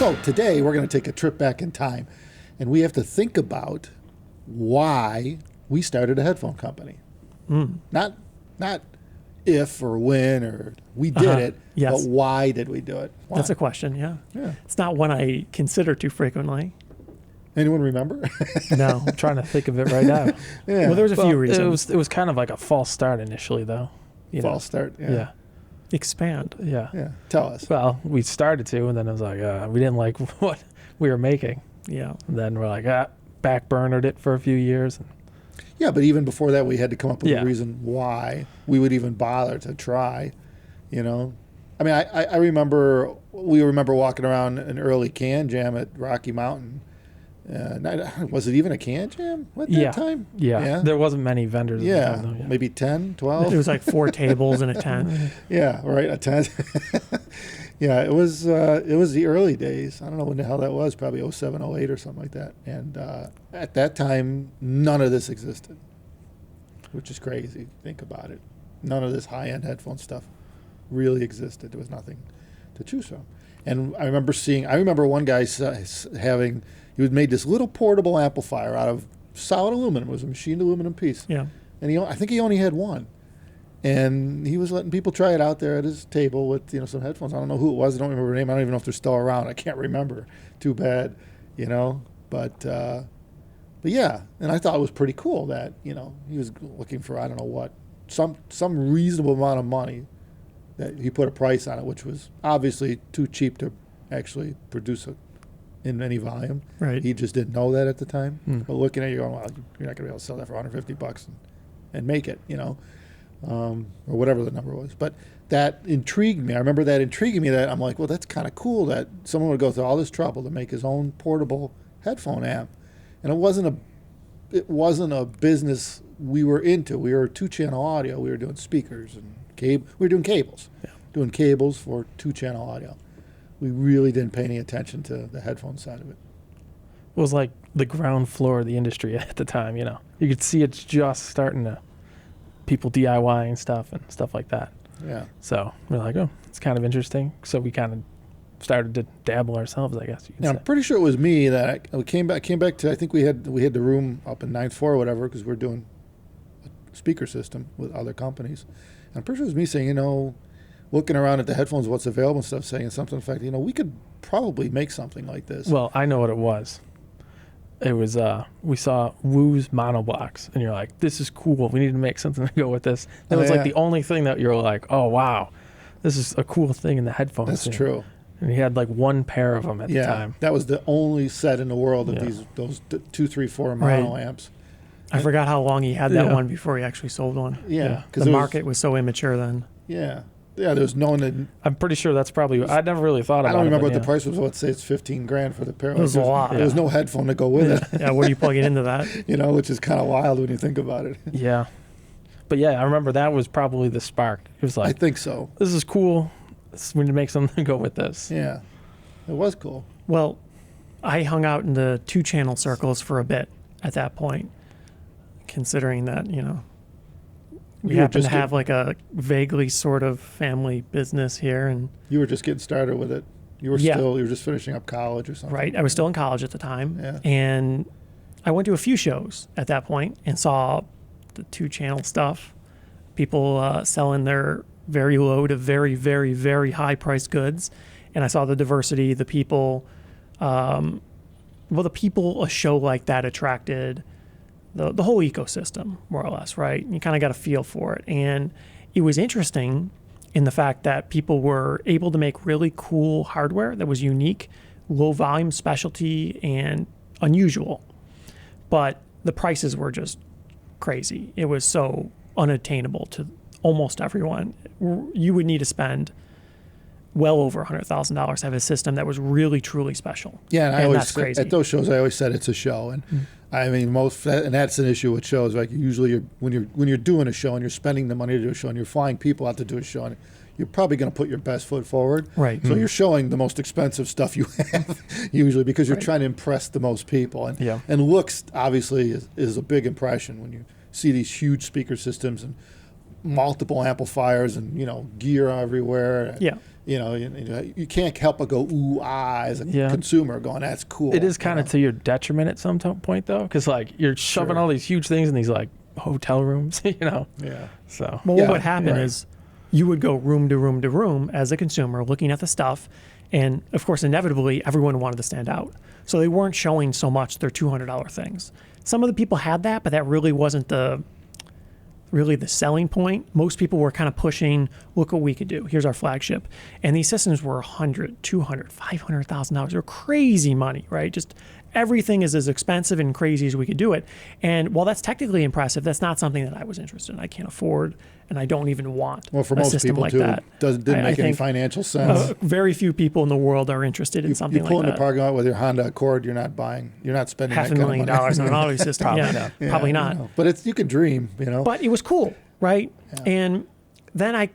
So today we're going to take a trip back in time, and we have to think about why we started a headphone company. Not if or when or we did it, yes. but why did we do it? Why? That's a question, yeah. It's not one I consider too frequently. Anyone remember? No. I'm trying to think of it right now. Yeah. Well, there was a few reasons. It was kind of like a false start initially, though. False start. Yeah. Expand. Yeah. Tell us. Well, we started to, and then it was like, we didn't like what we were making. Yeah. And then we're like, backburnered it for a few years. Yeah, but even before that, we had to come up with Yeah. a reason why we would even bother to try, you know? I mean, I remember, we remember walking around an early can jam at Rocky Mountain. Was it even a can jam at that time? Yeah. There wasn't many vendors. Yeah, At the time, though, maybe 10, 12. It was like 4 tables and a tent. Yeah, right, a tent. Yeah, it was the early days. I don't know when the hell that was, probably 07, 08 or something like that. And at that time, none of this existed, which is crazy. Think about it. None of this high-end headphone stuff really existed. There was nothing to choose from. And I remember one guy having, he had made this little portable amplifier out of solid aluminum. It was a machined aluminum piece. Yeah. And I think he only had one. And he was letting people try it out there at his table with, some headphones. I don't know who it was. I don't remember her name. I don't even know if they're still around. I can't remember. Too bad, But yeah, and I thought it was pretty cool that, he was looking for, I don't know what, some reasonable amount of money that he put a price on it, which was obviously too cheap to actually produce it in any volume. Right. He just didn't know that at the time. But looking at it, you're going, well, you're not going to be able to sell that for $150 and make it, or whatever the number was. But that intrigued me. I remember that intriguing me, that I'm like, well, that's kind of cool that someone would go through all this trouble to make his own portable headphone amp. And it wasn't a business we were into. We were 2-channel audio. We were doing speakers and we were doing cables. Yeah. Doing cables for 2-channel audio. We really didn't pay any attention to the headphone side of it. It was like the ground floor of the industry at the time, You could see it's just starting to, people DIYing stuff and stuff like that. Yeah. So we're like, oh, it's kind of interesting. So we kind of started to dabble ourselves, I guess you could say. I'm pretty sure it was me that I came back to, I think we had the room up in 9th floor or whatever, because we're doing a speaker system with other companies. And I'm pretty sure it was me saying, looking around at the headphones, what's available and stuff, saying something to the fact, we could probably make something like this. Well, I know what it was. It was, we saw Woo's monoblocks, and you're like, this is cool. We need to make something to go with this. That was like the only thing that you're like, oh, wow, this is a cool thing in the headphones. That's scene. true. And he had like one pair of them at the time. That was the only set in the world of those 2, 3, 4 mono amps. I forgot how long he had that one before he actually sold one. Yeah. The market was so immature then. Yeah. Yeah, there was no one that... I'm pretty sure that's probably... I never really thought about it. I don't remember what the price was. Let's say it's $15,000 for the pair. It was a lot. There was no headphone to go with it. Yeah, where do you plug it into that? Which is kind of wild when you think about it. Yeah. But yeah, I remember that was probably the spark. It was like... I think so. This is cool. We need to make something to go with this. Yeah. It was cool. Well, I hung out in the 2-channel circles for a bit at that point, considering that, we happen to have like a vaguely sort of family business here. And you were just getting started with it. You were you were just finishing up college or something. Right. I was still in college at the time. Yeah. And I went to a few shows at that point and saw the 2-channel stuff. People selling their very low to very, very, very high priced goods. And I saw the diversity, the people, the people a show like that attracted, the whole ecosystem, more or less, right? You kind of got a feel for it. And it was interesting in the fact that people were able to make really cool hardware that was unique, low volume, specialty, and unusual. But the prices were just crazy. It was so unattainable to almost everyone. You would need to spend well over $100,000 to have a system that was really, truly special. Yeah, and I always that's crazy. At those shows, I always said it's a show, and I mean and that's an issue with shows. Like usually, when you're doing a show and you're spending the money to do a show and you're flying people out to do a show, and you're probably going to put your best foot forward. Right. So you're showing the most expensive stuff you have usually because you're trying to impress the most people, and looks obviously is a big impression when you see these huge speaker systems and multiple amplifiers and, gear everywhere. Yeah. You can't help but go, ooh, ah, as a consumer going, that's cool. It is kind of to your detriment at some point, though, because, like, you're shoving all these huge things in these, like, hotel rooms, Yeah. So. Well, what would happen is you would go room to room to room as a consumer looking at the stuff. And, of course, inevitably, everyone wanted to stand out. So they weren't showing so much their $200 things. Some of the people had that, but that really wasn't really the selling point. Most people were kind of pushing, look what we could do. Here's our flagship. And these systems were $100, $200, $500,000. They're crazy money, right? Just everything is as expensive and crazy as we could do it. And while that's technically impressive, that's not something that I was interested in. I can't afford, and I don't even want for a most system people like too, that. Didn't make any financial sense. Very few people in the world are interested in something You pull like in that. the parking lot with your Honda Accord, you're not spending that kind of money. $500,000 on an audio system. Probably not. But you can dream, But it was cool, right? Yeah. And then I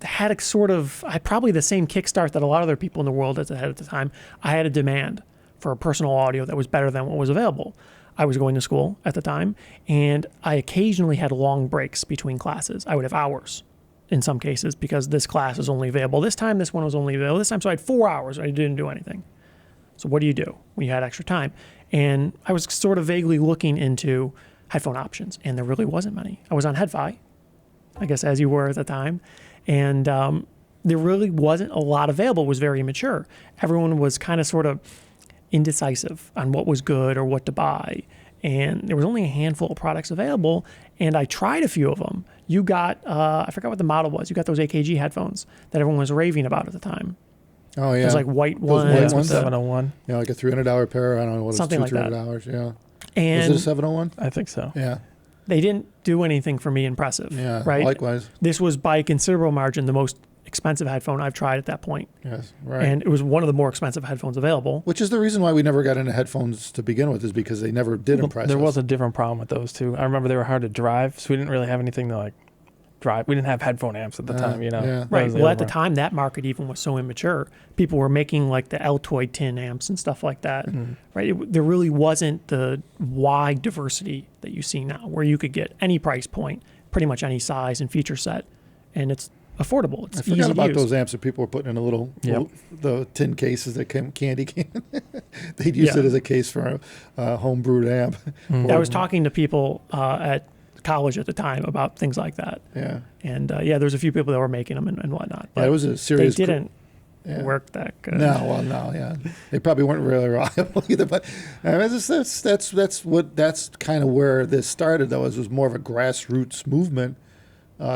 had I probably the same kickstart that a lot of other people in the world had at the time. I had a demand for a personal audio that was better than what was available. I was going to school at the time, and I occasionally had long breaks between classes. I would have hours in some cases because this class is only available this time, this one was only available this time, so I had 4 hours. I didn't do anything. So what do you do when you had extra time? And I was sort of vaguely looking into headphone options, and there really wasn't many. I was on Headphone, I guess, as you were at the time, and there really wasn't a lot available. It was very immature. Everyone was kind of sort of indecisive on what was good or what to buy. And there was only a handful of products available, and I tried a few of them. You got, I forgot what the model was. You got those AKG headphones that everyone was raving about at the time. Oh, yeah. Those like white those ones. White ones? 701. Like a $300 pair. I don't know what Something it's, like that. $200, yeah. And was it a 701? I think so. Yeah. They didn't do anything for me impressive. Yeah, right? likewise. This was by considerable margin the most expensive headphone I've tried at that point. Yes, right. And it was one of the more expensive headphones available. Which is the reason why we never got into headphones to begin with, is because they never did impress us. There was a different problem with those too. I remember they were hard to drive, so we didn't really have anything to like drive. We didn't have headphone amps at the time, Yeah. That Right. was Well, at the other time, that market even was so immature. People were making like the Altoid tin amps and stuff like that. Mm-hmm. Right. There really wasn't the wide diversity that you see now, where you could get any price point, pretty much any size and feature set, and it's affordable. It's I easy forgot to about use. those amps that people were putting in a little the tin cases that came candy can. They'd use Yeah. it as a case for a home brewed amp. I was talking to people at college at the time about things like that. Yeah. And there's a few people that were making them and whatnot. But Yeah, it was a serious. they didn't work that good. No, they probably weren't really reliable either. But that's kind of where this started, though. It was more of a grassroots movement,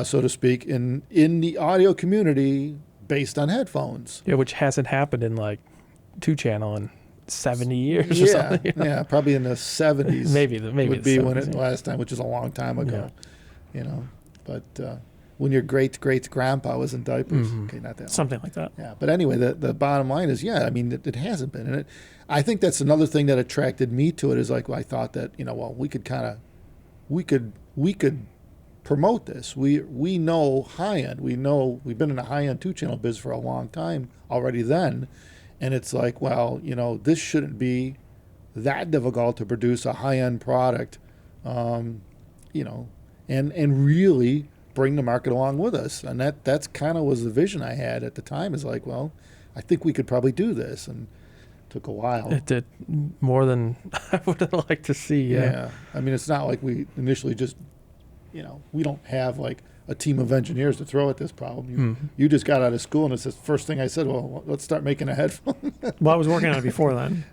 so to speak, in the audio community based on headphones. Yeah, which hasn't happened in like 2-channel in 70 years or something. Yeah, probably in the 70s. maybe would the be when 70s, it last time, which is a long time ago. But when your great grandpa was in diapers, okay, not that long. Something like that. Yeah, but anyway, the bottom line is, I mean, it hasn't been, and I think that's another thing that attracted me to it. Is like, I thought that we could promote this. We know high end. We've been in a high end 2-channel biz for a long time already. Then, and it's like, this shouldn't be that difficult to produce a high end product, and really bring the market along with us. And that's kind of was the vision I had at the time, is like, I think we could probably do this. And it took a while. It did more than I would have liked to see. Yeah. I mean, it's not like we initially just, we don't have like a team of engineers to throw at this problem. You just got out of school, and it's the first thing I said, well, let's start making a headphone. Well, I was working on it before then.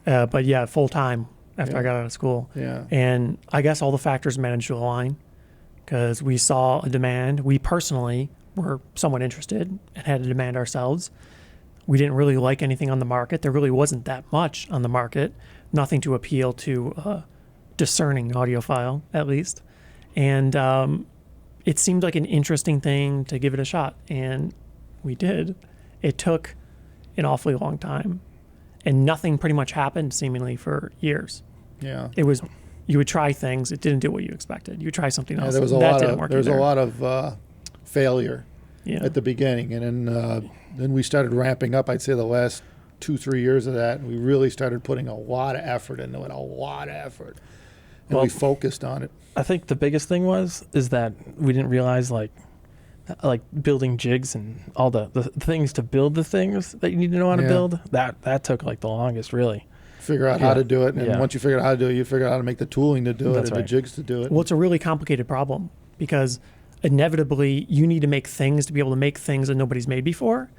Yeah. But full time after I got out of school. Yeah. And I guess all the factors managed to align, because we saw a demand. We personally were somewhat interested and had a demand ourselves. We didn't really like anything on the market. There really wasn't that much on the market. Nothing to appeal to a discerning audiophile, at least. And it seemed like an interesting thing to give it a shot. And we did. It took an awfully long time. And nothing pretty much happened seemingly for years. Yeah. It was, you would try things, it didn't do what you expected. You would try something else. There was a lot of failure Yeah. at the beginning, and then we started ramping up. I'd say the last 2-3 years of that, and we really started putting a lot of effort into it, and we focused on it. I think the biggest thing is that we didn't realize like building jigs and all the things to build the things that you need to know how to build. That took like the longest, really. Figure out how to do it, and once you figure out how to do it, you figure out how to make the tooling to do it, and the jigs to do it. Well, it's a really complicated problem because inevitably you need to make things to be able to make things that nobody's made before,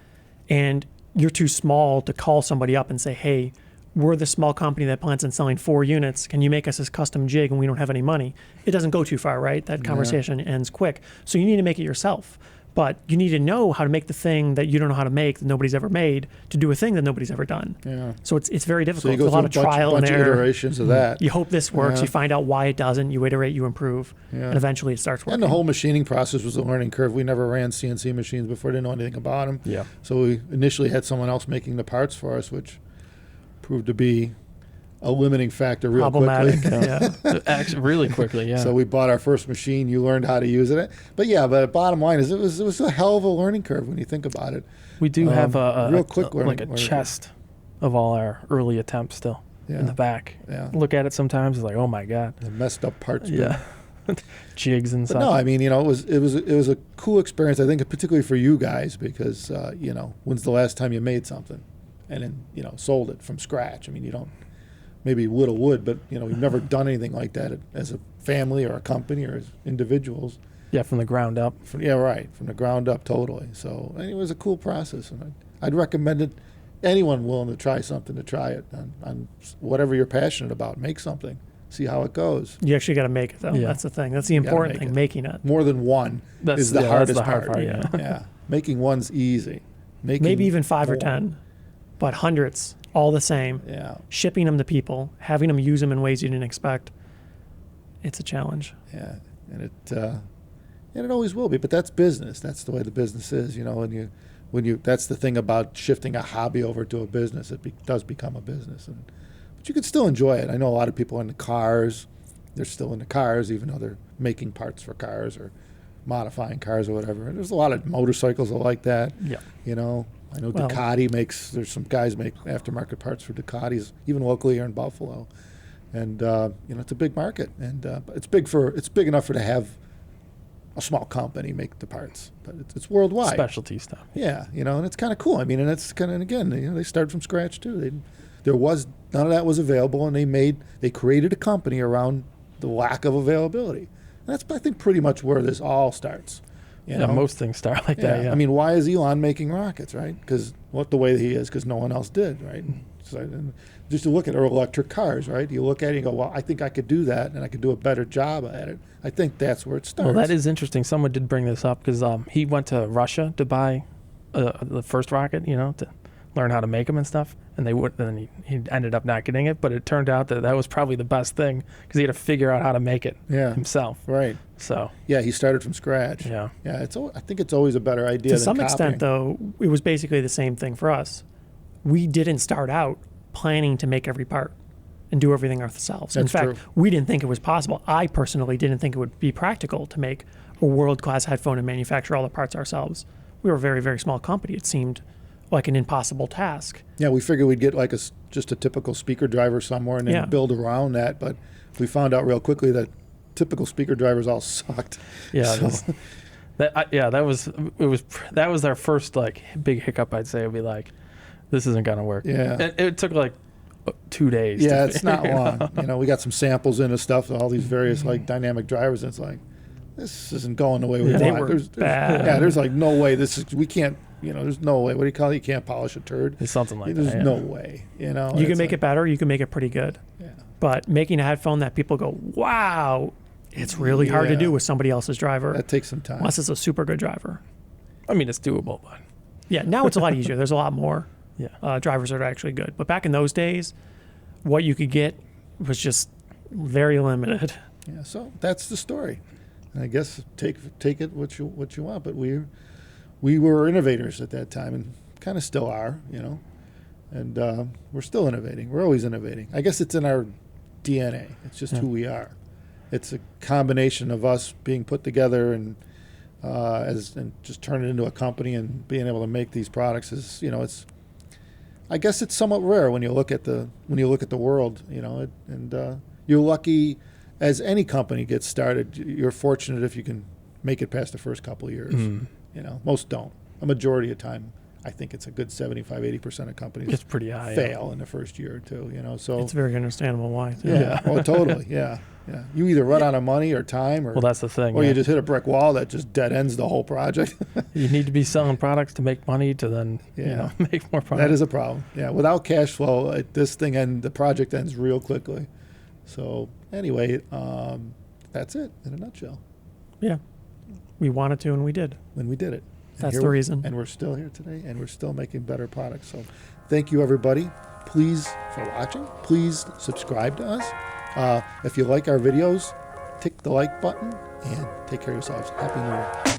and you're too small to call somebody up and say, hey, we're the small company that plans on selling 4 units. Can you make us this custom jig? And we don't have any money. It doesn't go too far, right? That conversation ends quick. So you need to make it yourself. But you need to know how to make the thing that you don't know how to make, that nobody's ever made, to do a thing that nobody's ever done. Yeah. So it's very difficult. So you go There's a lot through of trial and bunch error. of iterations of that. You hope this works. You find out why it doesn't. You iterate. You improve. And eventually it starts working. And the whole machining process was a learning curve. We never ran CNC machines before. Didn't know anything about them. Yeah. So we initially had someone else making the parts for us, which proved to be a limiting factor real Problematic. quickly. Actually, really quickly, yeah. So we bought our first machine. You learned how to use it. But the bottom line is it was a hell of a learning curve when you think about it. We do have a real quick learning, like a chest of all our early attempts still in the back. Yeah. Look at it sometimes. It's like, oh my god. The messed up parts. Yeah. Jigs and But stuff. no, I mean, it was a cool experience. I think particularly for you guys because when's the last time you made something and then sold it from scratch? I mean, you don't. Maybe would, but we've never done anything like that as a family or a company or as individuals. Yeah, from the ground up. From the ground up, totally. So it was a cool process, and I'd recommend it. Anyone willing to try something to try it on whatever you're passionate about. Make something, see how it goes. You actually got to make it though. Yeah. That's the thing. That's the important thing. Making it. More than one is the hardest part. Yeah, making one's easy. Maybe even 5 or 10, but hundreds. All the same. Yeah. Shipping them to people, having them use them in ways you didn't expect. It's a challenge. Yeah, and it always will be. But that's business. That's the way the business is. When you that's the thing about shifting a hobby over to a business. It does become a business, but you can still enjoy it. I know a lot of people in the cars. They're still in the cars, even though they're making parts for cars or modifying cars or whatever. And there's a lot of motorcycles that are like that. Yeah. I know Ducati there's some guys make aftermarket parts for Ducatis, even locally here in Buffalo. And, it's a big market. And it's big enough to have a small company make the parts. But it's worldwide. Specialty stuff. Yeah, and it's kind of cool. I mean, and it's kind of, again, they started from scratch too. None of that was available, and they created a company around the lack of availability. And that's, I think, pretty much where this all starts. Most things start like that. Yeah. I mean, why is Elon making rockets, right? Because the way he is, because no one else did, right? So, and just to look at our electric cars, right? You look at it and go, well, I think I could do that, and I could do a better job at it. I think that's where it starts. Well, that is interesting. Someone did bring this up because he went to Russia to buy the first rocket, to learn how to make them and stuff. And then he ended up not getting it, but it turned out that was probably the best thing because he had to figure out how to make it himself. Right. So he started from scratch. Yeah. Yeah. I think it's always a better idea. To than some copying. extent, though, it was basically the same thing for us. We didn't start out planning to make every part and do everything ourselves. In fact, we didn't think it was possible. I personally didn't think it would be practical to make a world-class headphone and manufacture all the parts ourselves. We were a very, very small company. It seemed like an impossible task. Yeah, we figured we'd get like just a typical speaker driver somewhere and then build around that, but we found out real quickly that typical speaker drivers all sucked. Yeah, that was our first like big hiccup. I'd say it'd be like, this isn't gonna work. Yeah, it took like 2 days. Yeah, it's not long. We got some samples in and stuff, all these various like dynamic drivers, and it's like, this isn't going the way we want. They were bad. Yeah, there's like no way we can't. There's no way. What do you call it? You can't polish a turd. It's something like that. There's no way. You can make it better. You can make it pretty good. Yeah. But making a headphone that people go, wow, it's really hard to do with somebody else's driver. That takes some time. Unless it's a super good driver. I mean, it's doable, but yeah, now it's a lot easier. There's a lot more drivers that are actually good. But back in those days, what you could get was just very limited. Yeah. So that's the story. And I guess take it what you want, but we were innovators at that time and kind of still are, and we're still innovating. We're always innovating. I guess it's in our DNA. It's just who we are. It's a combination of us being put together and just turn it into a company and being able to make these products is, it's. I guess it's somewhat rare when you look at the world, and you're lucky as any company gets started, you're fortunate if you can make it past the first couple of years. Mm. You know, most don't. A majority of time, I think it's a good 75-80% of companies It's pretty high. fail in the first year or two. You know, so It's very understandable why. Too. yeah, oh, totally, yeah. You either run out of money or time, or Well, that's the thing. or yeah. you just hit a brick wall that just dead ends the whole project. You need to be selling products to make money to then Yeah. make more products. That is a problem. Yeah, without cash flow, the project ends real quickly. So anyway, that's it in a nutshell. Yeah. We wanted to, and we did. When we did it. And That's here the we- reason. And we're still here today, and we're still making better products. So thank you, everybody. Please, for watching, please subscribe to us. If you like our videos, tick the like button, and take care of yourselves. Happy New Year.